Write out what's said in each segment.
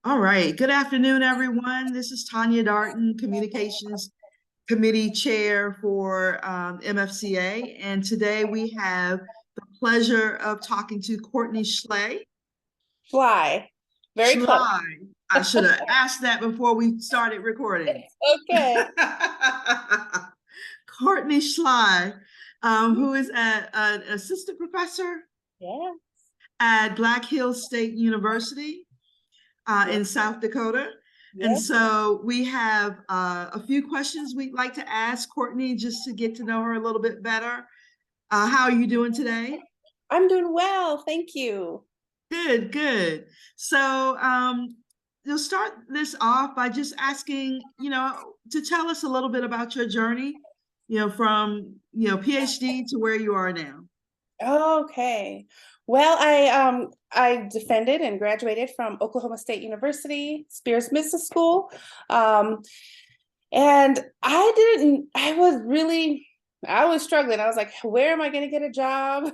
All right. Good afternoon, everyone. This is Tanya Darton, Communications Committee Chair for MFCA. And today we have the pleasure of talking to Kourtenay Schley. Fly. Very close. Schley. I should have asked that before we started recording. Okay. Kourtenay Schley, who is an assistant professor Yeah. at Black Hills State University in South Dakota. And Yes. so we have a few questions we'd like to ask Kourtenay just to get to know her a little bit better. How are you doing today? I'm doing well. Thank you. Good, good. So you'll start this off by just asking, to tell us a little bit about your journey, from, PhD to where you are now. Okay. Well, I defended and graduated from Oklahoma State University, Spears Business School. And I was struggling. I was like, where am I going to get a job?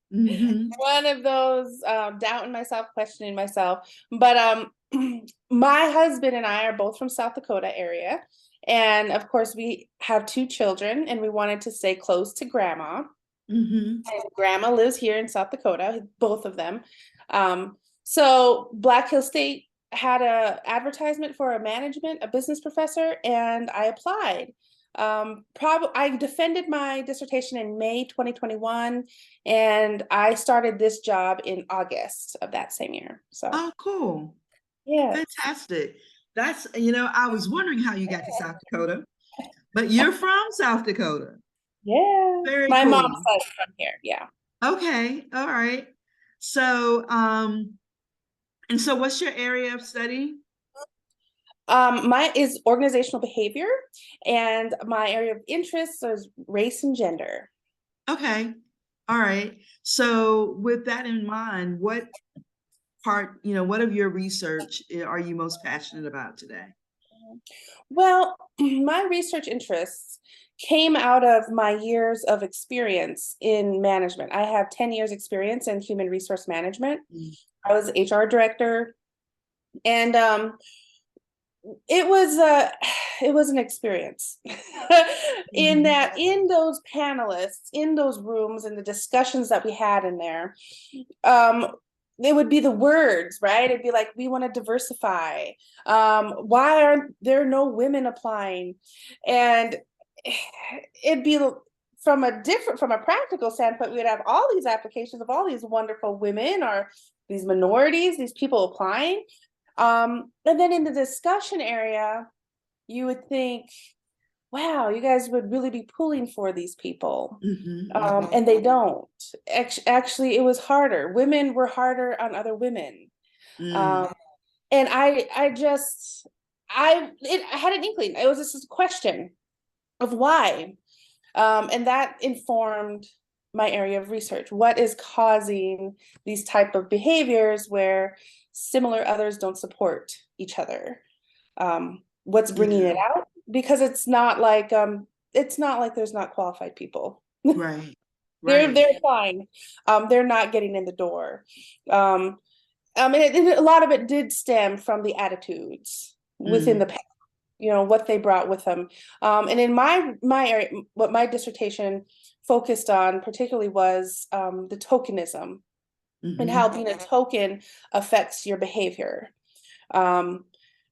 One of those doubting myself, questioning myself. But my husband and I are both from South Dakota area. And of course, we have two children and we wanted to stay close to grandma. And grandma lives here in South Dakota, both of them. So Black Hill State had a advertisement for a business professor, and I applied. I defended my dissertation in May 2021, and I started this job in August of that same year. So, Oh, cool. yeah. Fantastic. That's, I was wondering how you got to South Dakota, but you're from South Dakota. Yeah. Very My cool. mom's side from here. Yeah. Okay. All right. So, and so what's your area of study? My is organizational behavior, and my area of interest is race and gender. Okay. All right. So with that in mind, what what of your research are you most passionate about today? Well, my research interests came out of my years of experience in management. I have 10 years experience in human resource management. I was HR director, and it was an experience in that in those panelists, in those rooms, and the discussions that we had in there, it would be the words, right? It'd be like, we want to diversify. Why aren't there no women applying? And it'd be from a practical standpoint, we'd have all these applications of all these wonderful women or these minorities, these people applying. And then in the discussion area, you would think, wow, you guys would really be pulling for these people. And they don't. Actually, it was harder. Women were harder on other women. And I had an inkling. It was just a question of why. And that informed my area of research. What is causing these type of behaviors where similar others don't support each other? What's bringing it out? Because it's not like there's not qualified people. Right. They're fine. They're not getting in the door. And a lot of it did stem from the attitudes within the panel, what they brought with them. And in my area, what my dissertation focused on particularly was the tokenism and how being a token affects your behavior.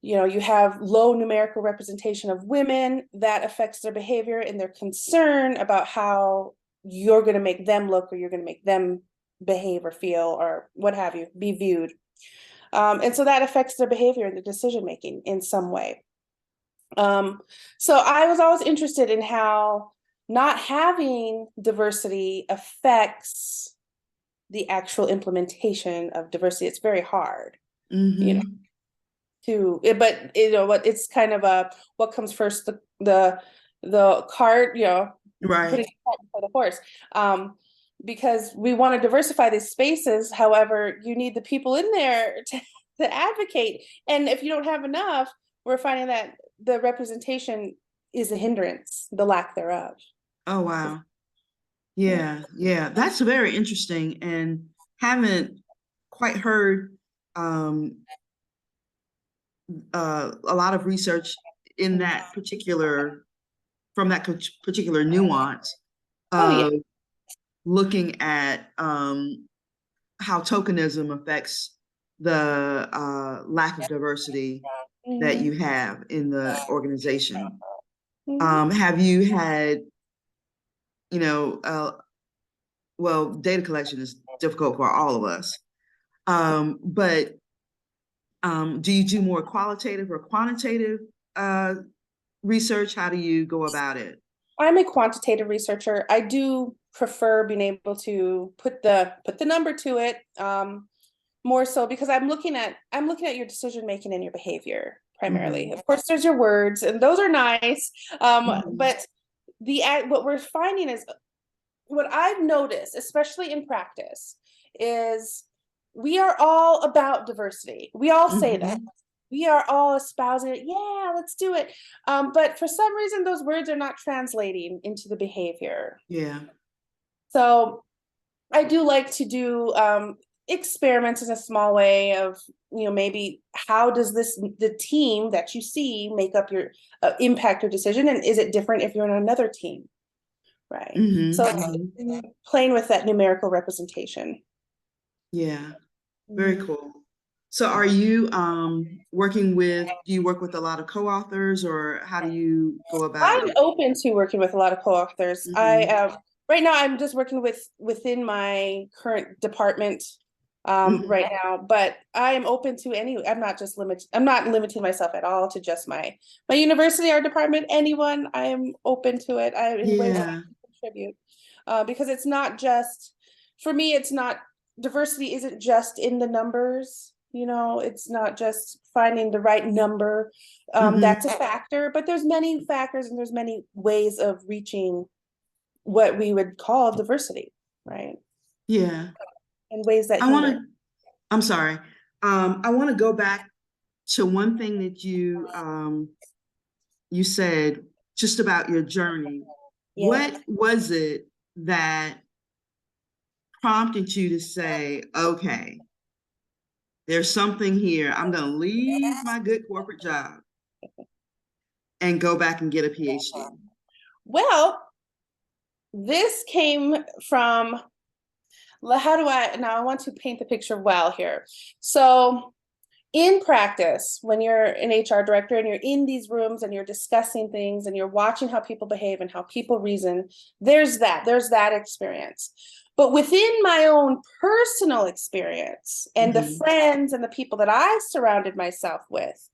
You have low numerical representation of women that affects their behavior and their concern about how you're going to make them look or you're going to make them behave or feel or what have you, be viewed. And so that affects their behavior and their decision making in some way. So I was always interested in how not having diversity affects the actual implementation of diversity. It's very hard, but it's kind of what comes first, the cart, right. putting the cart before the horse. Because we want to diversify these spaces. However, you need the people in there to advocate. And if you don't have enough, we're finding that the representation is a hindrance, the lack thereof. Oh, wow. Yeah. That's very interesting, and haven't quite heard a lot of research in that particular, from that particular nuance Oh yeah. of looking at how tokenism affects the lack of diversity that Mhm. you have in the organization. Mhm. Have you had, you know, well, data collection is difficult for all of us, but do you do more qualitative or quantitative research? How do you go about it? I'm a quantitative researcher. I do prefer being able to put the number to it, more so because I'm looking at your decision making and your behavior primarily. Mhm. Of course, there's your words, and those are nice, Mhm. but what we're finding is what I've noticed, especially in practice, is we are all about diversity. We all say that. Mhm. We are all espousing it. Yeah, let's do it. But for some reason, those words are not translating into the behavior. Yeah. So I do like to do experiments in a small way of, maybe how does the team that you see make up your impact your decision, and is it different if you're in another team, right? Mhm. So Mhm. playing with that numerical representation. Yeah. Very Mhm. cool. So are you working with, do you work with a lot of co-authors or how do you go about I'm it? open to working with a lot of co-authors. I Mhm. right now I'm just working within my current department Mhm. right now, but I am open to any. I'm not limiting myself at all to just my university or department. Anyone, I am open to it. I in ways that I Yeah. can contribute, because it's not just for me. It's not diversity isn't just in the numbers. It's not just finding the right number. That's a Mhm. factor, but there's many factors and there's many ways of reaching what we would call diversity, right? Yeah. In ways that I want humor. to, I'm sorry. I want to go back to one thing that you said just about your journey. Yeah. What was it that prompted you to say, okay, there's something here. I'm going to leave my good corporate job and go back and get a PhD? Well, this came from how do I now I want to paint the picture well here. So in practice, when you're an HR director and you're in these rooms and you're discussing things and you're watching how people behave and how people reason, there's that experience. But within my own personal experience and the Mhm. friends and the people that I surrounded myself with,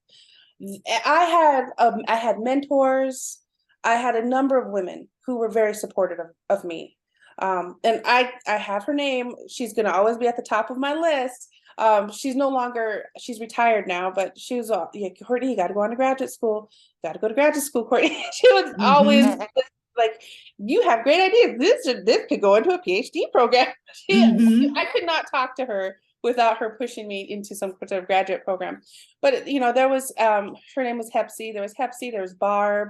I had mentors. I had a number of women who were very supportive of me. And I have her name. She's gonna always be at the top of my list. She's no longer, she's retired now, but she was yeah, Kourtnay, you gotta go on to graduate school. You gotta go to graduate school, Kourtney. She was always Mhm. like, you have great ideas. This could go into a PhD program. I Mhm. could not talk to her without her pushing me into some sort of graduate program. But there was her name was Hepsi. There was Hepsi. There was Barb,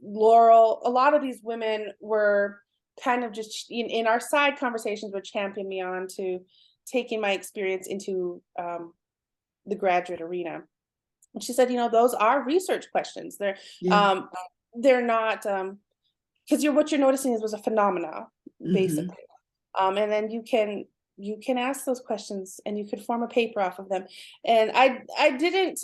Laurel. A lot of these women were kind of just in our side conversations would champion me on to taking my experience into the graduate arena. And she said, those are research questions. Yeah. Um, they're not because what you're noticing was a phenomena Mhm. basically, and then you can ask those questions and you could form a paper off of them. And I didn't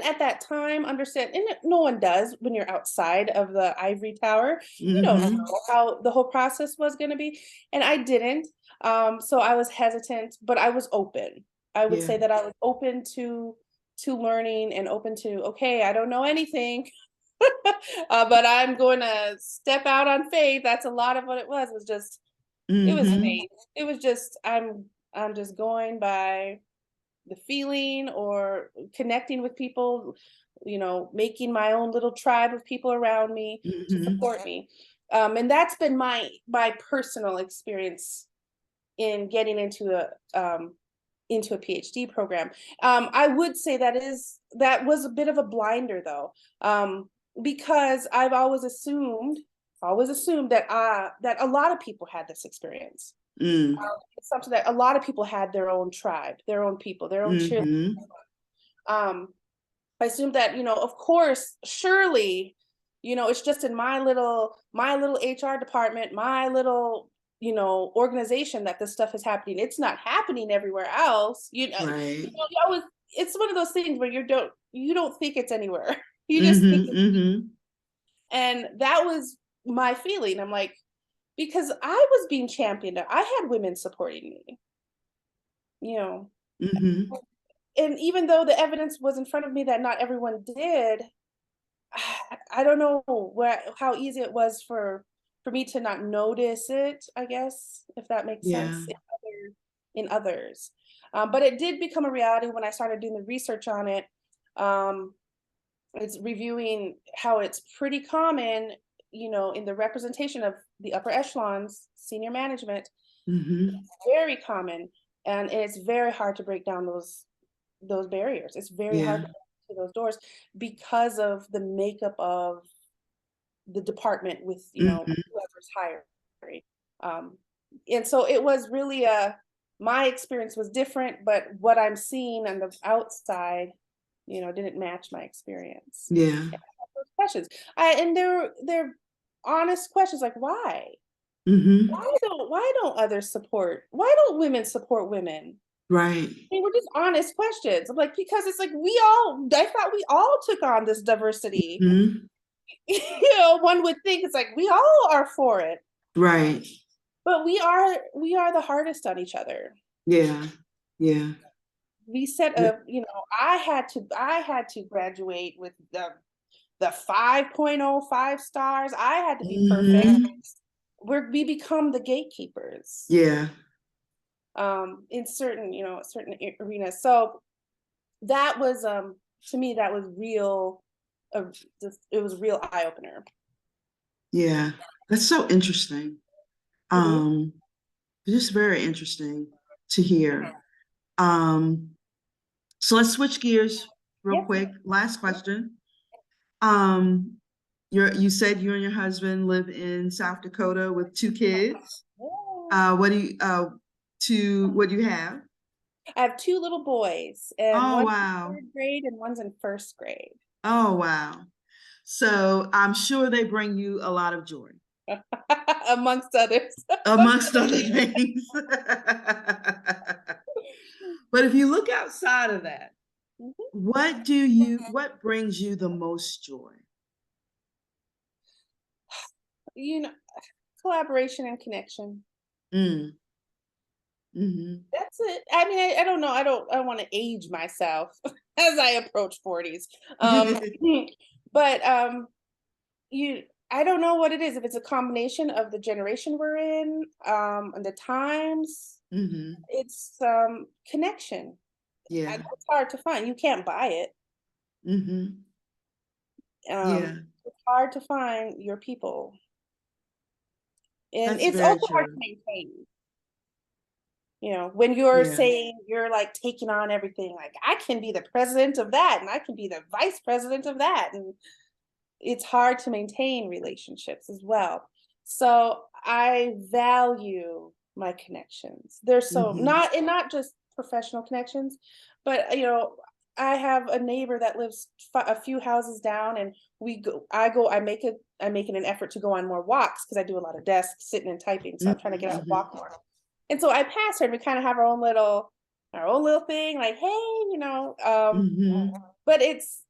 at that time understand, and no one does when you're outside of the ivory tower. You don't Mhm. know how the whole process was going to be, and I didn't. So I was hesitant, but I was open. I would Yeah. say that I was open to learning and open to, okay, I don't know anything, but I'm going to step out on faith. That's a lot of what it was just it was Mhm. faith. It was just I'm just going by the feeling or connecting with people, making my own little tribe of people around me to Mhm. support me. And that's been my personal experience in getting into a PhD program. I would say that was a bit of a blinder though, because I've always assumed that a lot of people had this experience. Mm. It's something that a lot of people had their own tribe, their own people, their own cheer. Mhm. I assumed that, of course, surely, it's just in my little HR department, my little, organization that this stuff is happening. It's not happening everywhere else. Right. It's one of those things where you don't think it's anywhere. You just think Mm-hmm. Mm-hmm. and that was my feeling. I'm like, because I was being championed. I had women supporting me, you know. Mm-hmm. And even though the evidence was in front of me that not everyone did, I don't know how easy it was for me to not notice it, I guess, if that makes Yeah. sense in others. But it did become a reality when I started doing the research on it. Um, it's reviewing how it's pretty common, in the representation of the upper echelons, senior management, Mm-hmm. very common, and it's very hard to break down those barriers. It's very hard Yeah. to break through those doors because of the makeup of the department with Mm-hmm. whoever's hiring. Um, and so it was really my experience was different, but what I'm seeing on the outside, didn't match my experience. Yeah. And I had those questions. And they're honest questions like why? Mm-hmm. Why don't others support? Why don't women support women? Right. They were just honest questions. I'm like, because it's like I thought we all took on this diversity. Mm-hmm. One would think it's like we all are for it, Right. but we are the hardest on each other. Yeah. Yeah. We set Yeah. a, I had to graduate with the 5.05 stars. I had to be perfect. Mm-hmm. We become the gatekeepers Yeah. in certain arenas. So that was to me that was real it was real eye opener. Yeah. That's so interesting. Hmm. Um, just very interesting to hear. Um, so let's switch gears real Yes. quick. Last question. Um, you said you and your husband live in South Dakota with two kids. Yeah. What do you have? I have two little boys, and Oh one's in wow. third grade and one's in first grade. Oh wow. So I'm sure they bring you a lot of joy, Amongst others. amongst other things. But if you look outside of that, Mhm. what brings you the most joy? you know Collaboration and connection. Mm, hmm. That's it. I mean, I don't know. I want to age myself as I approach 40s. Um, but you I don't know what it is. If it's a combination of the generation we're in, and the times, Hmm. it's connection. Yeah. That's hard to find. You can't buy it. Hmm. Um, Yeah. it's hard to find your people, and That's it's very also hard to true. maintain. When you're Yeah. saying you're like taking on everything, like I can be the president of that and I can be the vice president of that. And it's hard to maintain relationships as well. So I value my connections. They're so Hmm. not just professional connections, but I have a neighbor that lives a few houses down, and I make it an effort to go on more walks because I do a lot of desk sitting and typing. So I'm trying to get out and Hmm. walk more. And so I pass her and we kind of have our own little thing, like, hey, Hmm. but it's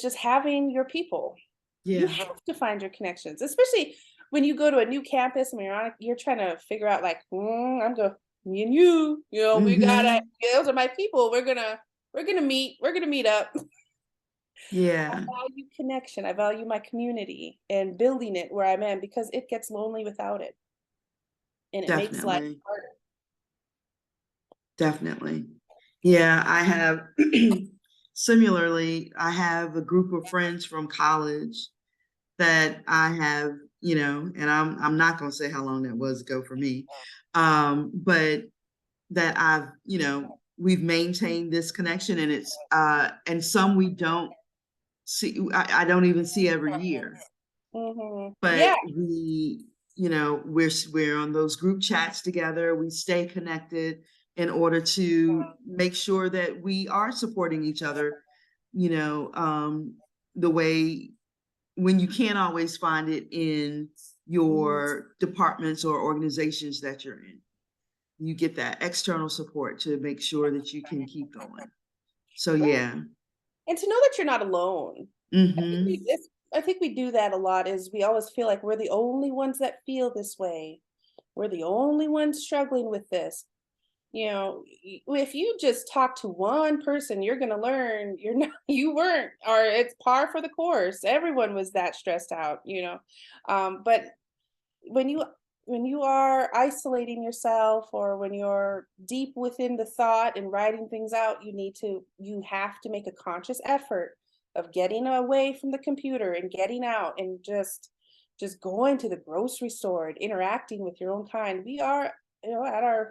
just having your people. You Yeah. have to find your connections, especially when you go to a new campus and you're trying to figure out like, I'm going, me and we gotta, Hmm. those are my people. We're gonna meet up. I Yeah. value connection. I value my community and building it where I'm in, because it gets lonely without it, and it makes life Definitely. harder. Definitely. Yeah, I have similarly, I have a group of friends from college that I have, and I'm not going to say how long that was ago for me. But that we've maintained this connection, and and some we don't see, I don't even see every year, Yeah. but we're on those group chats together. We stay connected, in order to make sure that we are supporting each other, you know, the way when you can't always find it in your departments or organizations that you're in. You get that external support to make sure that you can keep going. So yeah. And to know that you're not alone. Mm-hmm. I think we do that a lot, is we always feel like we're the only ones that feel this way. We're the only ones struggling with this. You know, if you just talk to one person, you're going to learn you're not, you weren't, or it's par for the course. Everyone was that stressed out, you know. But when you are isolating yourself, or when you're deep within the thought and writing things out, you have to make a conscious effort of getting away from the computer and getting out and just going to the grocery store and interacting with your own kind. We are, you know,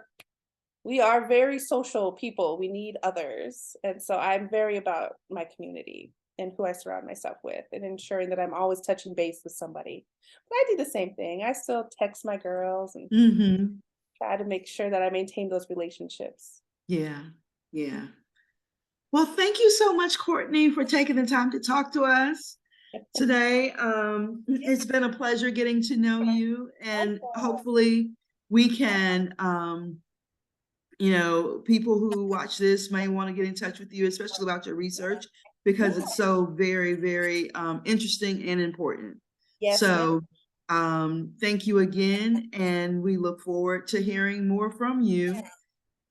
we are very social people. We need others. And so I'm very about my community and who I surround myself with, and ensuring that I'm always touching base with somebody. But I do the same thing. I still text my girls and Mm-hmm. try to make sure that I maintain those relationships. Yeah. Yeah. Well, thank you so much, Kourtenay, for taking the time to talk to us today. It's been a pleasure getting to know you, and hopefully we can, you know, people who watch this may want to get in touch with you, especially about your research, because it's so very, very interesting and important. Yes, So thank you again, and we look forward to hearing more from you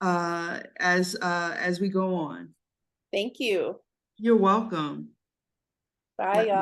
as we go on. thank you. You're welcome. Bye, y'all.